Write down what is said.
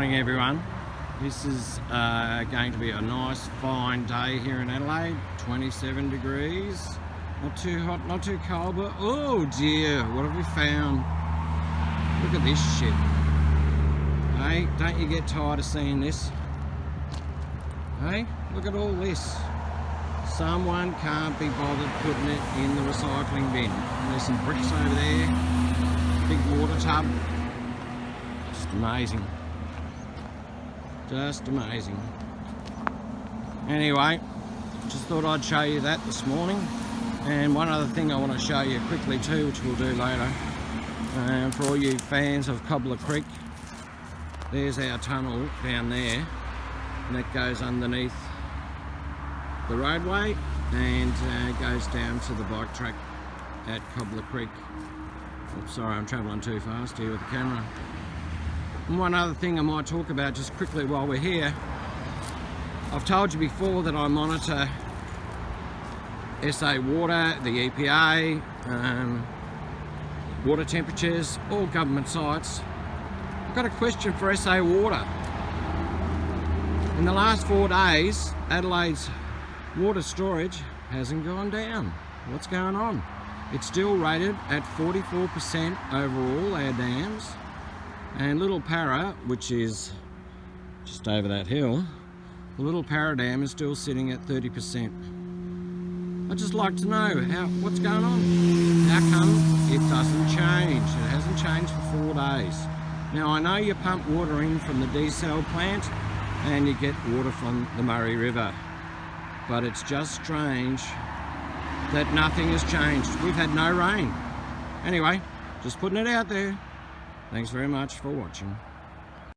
Morning everyone. This is going to be a nice fine day here in Adelaide. 27 degrees. Not too hot, not too cold, but oh dear, what have we found? Look at this shit. Hey, don't you get tired of seeing this? Hey, look at all this. Someone can't be bothered putting it in the recycling bin. And there's some bricks over there. Big water tub. Just amazing. Just amazing. Anyway, just thought I'd show you that this morning. And one other thing I want to show you quickly too, which we'll do later. For all you fans of Cobbler Creek, there's our tunnel down there. And that goes underneath the roadway and goes down to the bike track at Cobbler Creek. Oops, sorry, I'm travelling too fast here with the camera. And one other thing I might talk about just quickly while we're here. I've told you before that I monitor SA Water, the EPA, water temperatures, all government sites. I've got a question for SA Water. In the last 4 days, Adelaide's water storage hasn't gone down. What's going on? It's still rated at 44% overall, our dams. And Little Parra, which is just over that hill, the Little Parra Dam is still sitting at 30%. I'd just like to know what's going on. How come it doesn't change? It hasn't changed for 4 days. Now I know you pump water in from the desal plant and you get water from the Murray River, but it's just strange that nothing has changed. We've had no rain. Anyway, just putting it out there. Thanks very much for watching.